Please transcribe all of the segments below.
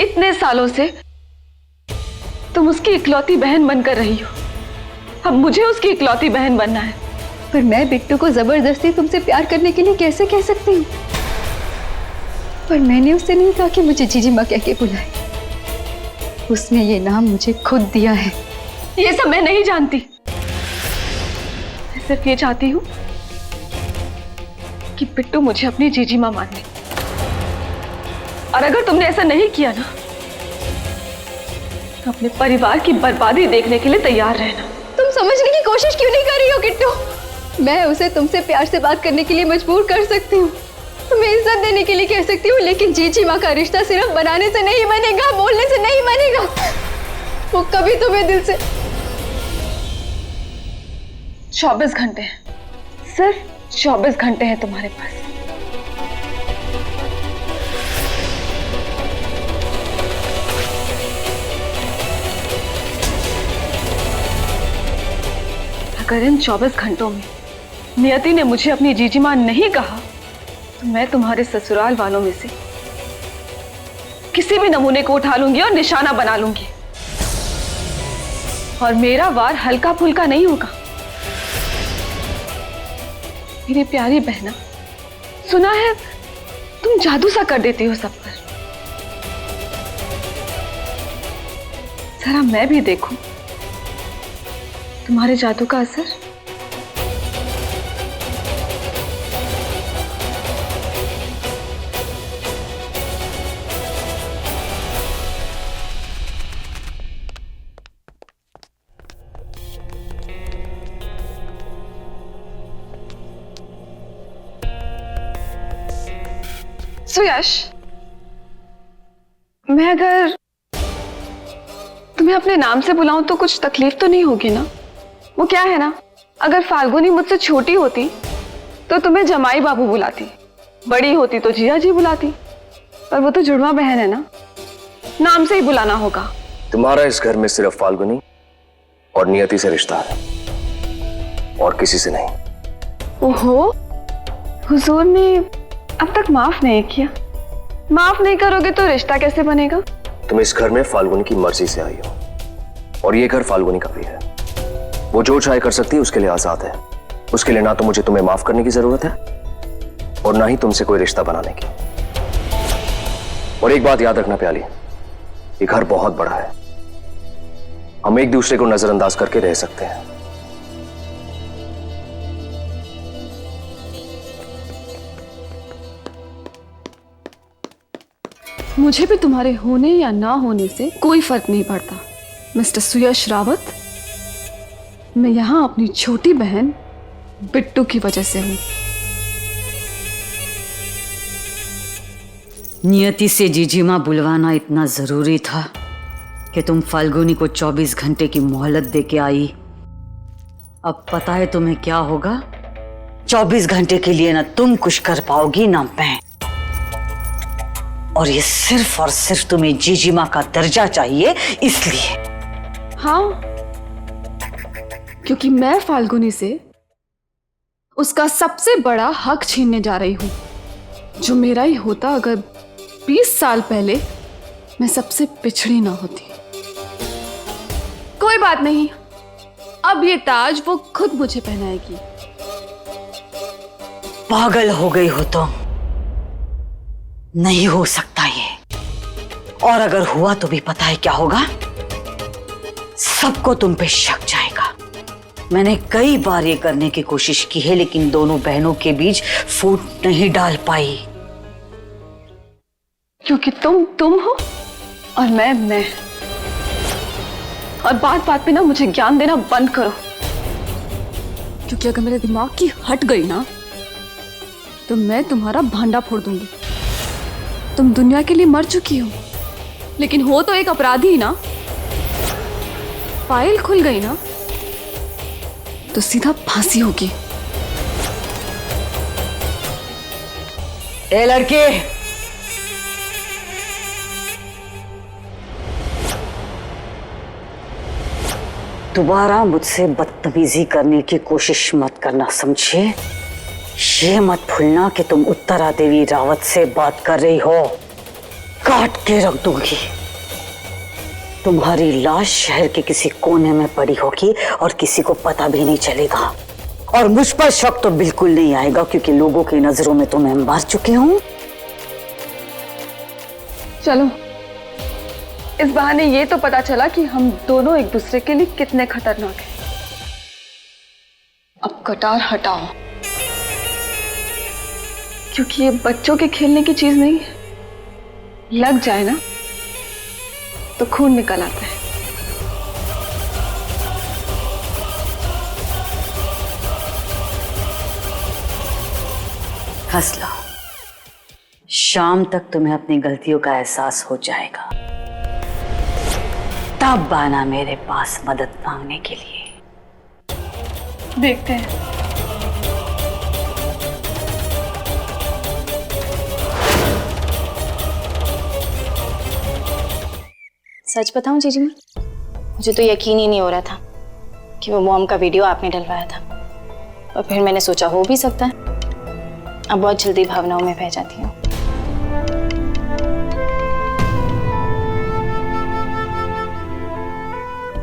इतने सालों से तुम उसकी इकलौती बहन बनकर रही हो, अब मुझे उसकी इकलौती बहन बनना है। पर मैं बिट्टू को जबरदस्ती तुमसे प्यार करने के लिए कैसे कह सकती हूँ? पर मैंने उससे नहीं कहा कि मुझे जीजी माँ कह के बुलाए। उसने ये नाम मुझे खुद दिया है। ये सब मैं नहीं जानती। मैं सिर्फ ये चाहती हूँ कि बिट्टू मुझे अपनी जीजी माँ मान ले। और अगर तुमने ऐसा नहीं किया ना, तो अपने परिवार की बर्बादी देखने के लिए तैयार रहना। तुम समझने की कोशिश क्यों नहीं कर रही हो किट्टू? मैं उसे तुमसे प्यार से बात करने के लिए मजबूर कर सकती हूँ, तुम्हें इज्जत देने के लिए कह सकती हूँ, लेकिन जीजी माँ का रिश्ता सिर्फ बनाने से नहीं बनेगा, बोलने से नहीं बनेगा। वो कभी तुम्हें दिल से 24 घंटे हैं, सिर्फ 24 घंटे हैं तुम्हारे पास। अगर इन 24 घंटों में नियति ने मुझे अपनी जीजी माँ नहीं कहा, तो मैं तुम्हारे ससुराल वालों में से किसी भी नमूने को उठा लूंगी और निशाना बना लूंगी। और मेरा वार हल्का फुल्का नहीं होगा। मेरी प्यारी बहना, सुना है तुम जादू सा कर देती हो सब पर। जरा मैं भी देखूं तुम्हारे जादू का असर। सुयश, मैं अगर तुम्हें अपने नाम से बुलाऊं तो कुछ तकलीफ तो नहीं होगी ना? वो क्या है ना, अगर फाल्गुनी मुझसे छोटी होती तो तुम्हें जमाई बाबू बुलाती, बड़ी होती तो जिया जी बुलाती, पर वो तो जुड़वा बहन है ना, नाम से ही बुलाना होगा। तुम्हारा इस घर में सिर्फ फाल्गुनी और नियति से रिश्ता है और किसी से नहीं। ओहो, हुजूर ने अब तक माफ नहीं किया। माफ नहीं करोगे तो रिश्ता कैसे बनेगा? तुम इस घर में फाल्गुनी की मर्जी से आई हो और ये घर फाल्गुनी का भी है। वो जो चाहे कर सकती है, उसके लिए आजाद है। उसके लिए ना तो मुझे तुम्हें माफ करने की जरूरत है और ना ही तुमसे कोई रिश्ता बनाने की। और एक बात याद रखना प्याली, ये घर बहुत बड़ा है, हम एक दूसरे को नजरअंदाज करके रह सकते हैं। मुझे भी तुम्हारे होने या ना होने से कोई फर्क नहीं पड़ता मिस्टर सुयश रावत। मैं यहां अपनी छोटी बहन बिट्टू की वजह से हूं। नियति से जीजी माँ बुलवाना इतना जरूरी था कि तुम फाल्गुनी को 24 घंटे की मोहलत देके आई। अब पता है तुम्हें क्या होगा? 24 घंटे के लिए ना तुम कुछ कर पाओगी ना मैं। और ये सिर्फ और सिर्फ तुम्हें जीजी माँ का दर्जा चाहिए इसलिए। हाँ, क्योंकि मैं फाल्गुनी से उसका सबसे बड़ा हक छीनने जा रही हूं, जो मेरा ही होता अगर 20 साल पहले मैं सबसे पिछड़ी ना होती। कोई बात नहीं, अब ये ताज वो खुद मुझे पहनाएगी। पागल हो गई हो तुम। नहीं हो सकता ये, और अगर हुआ तो भी पता है क्या होगा? सबको तुम पे शक जाएगा। मैंने कई बार ये करने की कोशिश की है, लेकिन दोनों बहनों के बीच फूट नहीं डाल पाई। क्योंकि तुम हो और मैं। और बात बात पे ना मुझे ज्ञान देना बंद करो, क्योंकि अगर मेरे दिमाग की हट गई ना तो मैं तुम्हारा भांडा फोड़ दूंगी। तुम दुनिया के लिए मर चुकी हो, लेकिन हो तो एक अपराधी ना। फाइल खुल गई ना तो सीधा फांसी होगी। ए लड़के, दोबारा मुझसे बदतमीजी करने की कोशिश मत करना, समझे? ये मत भूलना कि तुम उत्तरा देवी रावत से बात कर रही हो। काट के रख दूंगी। तुम्हारी लाश शहर के किसी कोने में पड़ी होगी और किसी को पता भी नहीं चलेगा। और मुझ पर शक तो बिल्कुल नहीं आएगा, क्योंकि लोगों की नजरों में तो मैं मर चुकी हूं। चलो, इस बहाने ये तो पता चला कि हम दोनों एक दूसरे के लिए कितने खतरनाक हैं। अब कटार हटाओ, क्योंकि ये बच्चों के खेलने की चीज नहीं है। लग जाए ना तो खून निकल आता है। हंस लो, शाम तक तुम्हें अपनी गलतियों का एहसास हो जाएगा। तब आना मेरे पास मदद मांगने के लिए। देखते हैं। सच बताऊं जीजी माँ, मुझे तो यकीन ही नहीं हो रहा था कि वो मॉम का वीडियो आपने डलवाया था। और फिर मैंने सोचा हो भी सकता है। अब बहुत जल्दी भावनाओं में बह जाती हूँ।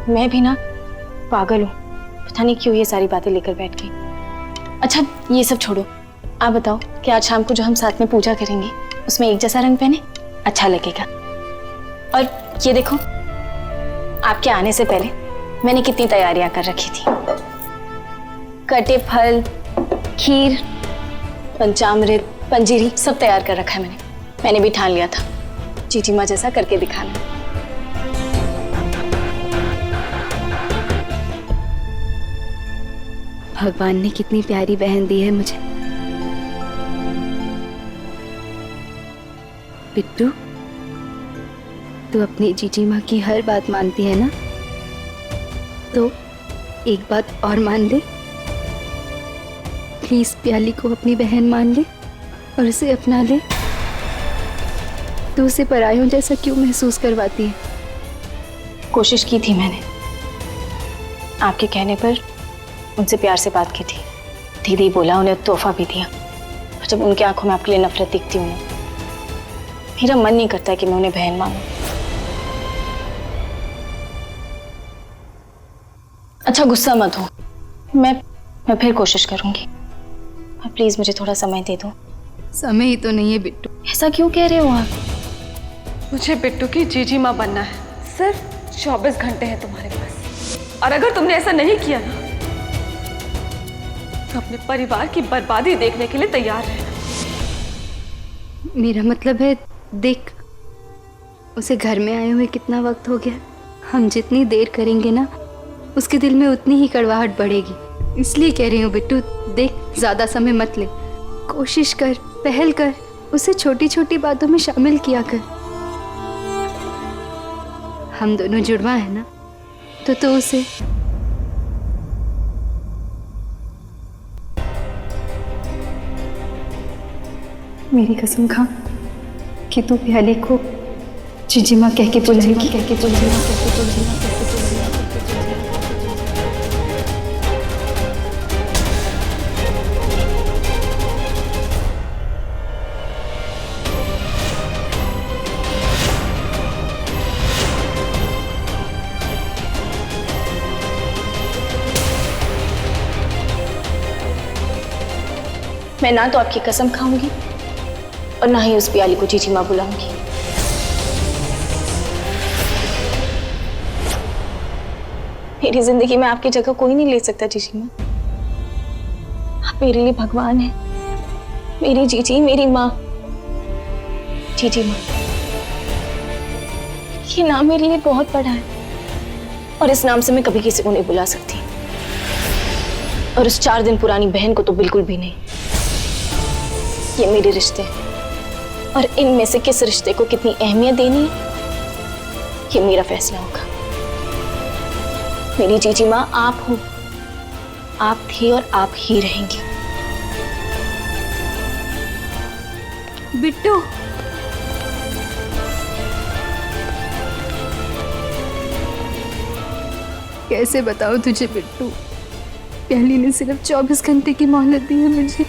मैं भी ना पागल हूँ, पता नहीं क्यों ये सारी बातें लेकर बैठ गई। अच्छा ये सब छोड़ो, आप बताओ कि आज शाम को जो हम साथ में पूजा करेंगे उसमें एक जैसा रंग पहने अच्छा लगेगा? और ये देखो, आपके आने से पहले मैंने कितनी तैयारियां कर रखी थी। कटे फल, खीर, पंचामृत, पंजीरी सब तैयार कर रखा है मैंने भी ठान लिया था जीजी माँ जैसा करके दिखाना। भगवान ने कितनी प्यारी बहन दी है मुझे। बिट्टू, तू अपनी जीजी माँ की हर बात मानती है ना? तो एक बात और मान ले, प्लीज प्याली को अपनी बहन मान ले और उसे अपना ले। तू उसे परायों जैसा क्यों महसूस करवाती है? कोशिश की थी मैंने, आपके कहने पर उनसे प्यार से बात की थी। दीदी बोला, उन्हें तोहफा भी दिया। और जब उनकी आंखों में आपके लिए नफरत दिखती उन्हें, मेरा मन नहीं करता कि मैं उन्हें बहन मानूं। अच्छा गुस्सा मत हो, मैं फिर कोशिश करूंगी। प्लीज मुझे थोड़ा समय दे दो। समय ही तो नहीं है बिट्टू। ऐसा क्यों कह रहे हो आप? मुझे बिट्टू की जीजी माँ बनना है। सिर्फ 24 घंटे हैं तुम्हारे पास, और अगर तुमने ऐसा नहीं किया ना तो अपने परिवार की बर्बादी देखने के लिए तैयार रहना। मेरा मतलब है, देख उसे घर में आए हुए कितना वक्त हो गया। हम जितनी देर करेंगे ना उसके दिल में उतनी ही कड़वाहट बढ़ेगी। इसलिए कह रही हूँ बिट्टू, देख ज्यादा समय मत ले, कोशिश कर, पहल कर, उसे छोटी छोटी बातों में शामिल किया कर। हम दोनों जुड़वा है ना, तो उसे मेरी कसम खा कि तू प्याली को जीजी माँ कह के बुलाएगी। मैं ना तो आपकी कसम खाऊंगी और ना ही उस प्याली को जीजी माँ बुलाऊंगी। मेरी जिंदगी में आपकी जगह कोई नहीं ले सकता जीजी माँ। आप मेरे लिए भगवान हैं, मेरी जीजी, मेरी माँ। जीजी माँ, ये नाम मेरे लिए बहुत बड़ा है और इस नाम से मैं कभी किसी को नहीं बुला सकती। और उस 4 दिन पुरानी बहन को तो बिल्कुल भी नहीं। ये मेरे रिश्ते हैं और इनमें से किस रिश्ते को कितनी अहमियत देनी है ये मेरा फैसला होगा। मेरी जीजी माँ आप हो, आप थी और आप ही रहेंगी। बिट्टू, कैसे बताऊं तुझे बिट्टू, प्याली ने सिर्फ 24 घंटे की मोहलत दी है मुझे।